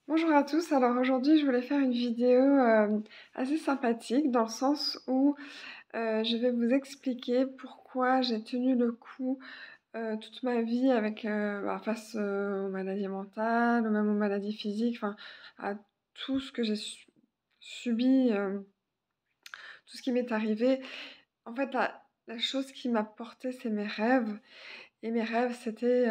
Bonjour à tous, alors aujourd'hui je voulais faire une vidéo assez sympathique dans le sens où je vais vous expliquer pourquoi j'ai tenu le coup toute ma vie avec, face aux maladies mentales ou même aux maladies physiques, enfin à tout ce que j'ai subi, tout ce qui m'est arrivé. En fait, la chose qui m'a portée, c'est mes rêves. Et mes rêves, c'était,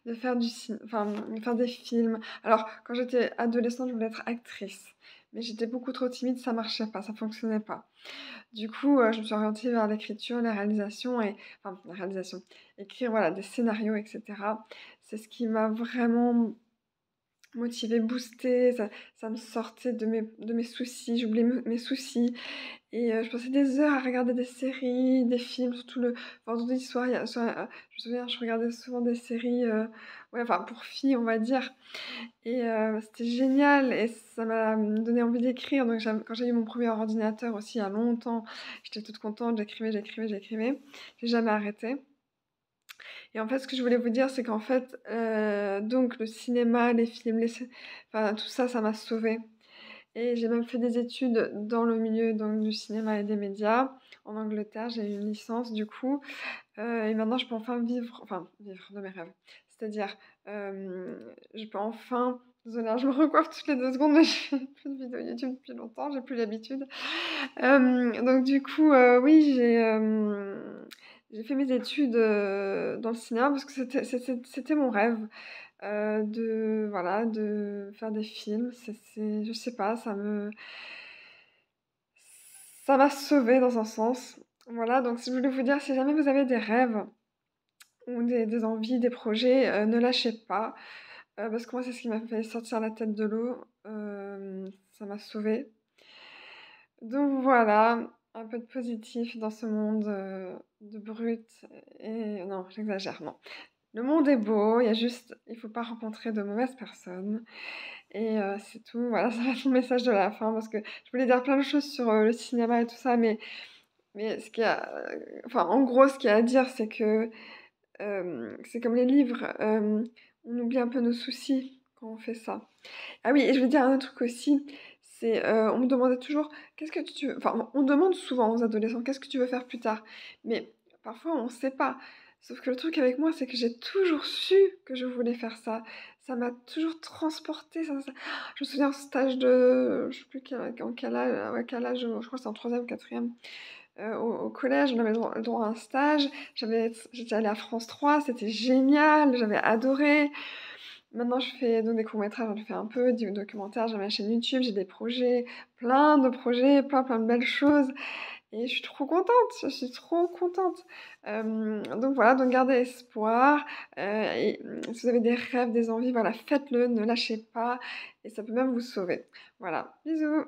de faire de faire des films. Alors, quand j'étais adolescente, je voulais être actrice, mais j'étais beaucoup trop timide, ça marchait pas, ça fonctionnait pas. Du coup, je me suis orientée vers l'écriture, la réalisation la réalisation, écrire, voilà, des scénarios et cetera. C'est ce qui m'a vraiment motivée, boostée, ça me sortait de mes soucis, j'oubliais mes soucis. Et je passais des heures à regarder des séries, des films, surtout le vendredi soir, il y a sur, je me souviens, je regardais souvent des séries, ouais, enfin pour filles, on va dire. Et c'était génial et ça m'a, donné envie d'écrire. Donc quand j'ai eu mon premier ordinateur aussi il y a longtemps, j'étais toute contente, j'écrivais, j'écrivais, j'écrivais. J'ai jamais arrêté. Et en fait, ce que je voulais vous dire, c'est qu'en fait, donc le cinéma, les films, enfin tout ça, ça m'a sauvée. Et j'ai même fait des études dans le milieu donc du cinéma et des médias. En Angleterre, j'ai eu une licence du coup, et maintenant je peux enfin vivre de mes rêves. C'est-à-dire, je peux enfin désolée, hein, je me recoiffe toutes les 2 secondes, mais je fais plus de vidéos YouTube depuis longtemps, j'ai plus l'habitude. Donc du coup, oui, j'ai fait mes études, dans le cinéma parce que c'était mon rêve, de faire des films. C'est je sais pas, ça m'a sauvée dans un sens. Voilà, donc si je voulais vous dire, si jamais vous avez des rêves ou des envies, des projets, ne lâchez pas, parce que moi, c'est ce qui m'a fait sortir la tête de l'eau, ça m'a sauvée. Donc voilà, un peu de positif dans ce monde, de brut et non, j'exagère, non. Le monde est beau, il faut pas rencontrer de mauvaises personnes et c'est tout. Voilà, ça va être mon message de la fin parce que je voulais dire plein de choses sur, le cinéma et tout ça, mais en gros, ce qu'il y a à dire, c'est que, c'est comme les livres, on oublie un peu nos soucis quand on fait ça. Ah oui, et je veux dire un autre truc aussi, c'est, on me demandait toujours: «Qu'est-ce que tu veux?» Enfin, on demande souvent aux adolescents: «Qu'est-ce que tu veux faire plus tard?» Mais parfois on sait pas. Sauf que le truc avec moi, c'est que j'ai toujours su que je voulais faire ça. Ça m'a toujours transportée, je me souviens au stage de je sais plus quel âge, ouais, quel âge, je crois que c'était en troisième ou 4e, au collège, on avait le droit à un stage. J'étais allée à France 3, c'était génial, j'avais adoré. Maintenant, je fais donc des courts-métrages, j'en fais un peu, du documentaire, j'ai ma chaîne YouTube, j'ai des projets, plein de projets, plein de belles choses et je suis trop contente, je suis trop contente. Donc voilà, donc gardez espoir, si vous avez des rêves, des envies, voilà, faites-le, ne lâchez pas et ça peut même vous sauver. Voilà, bisous.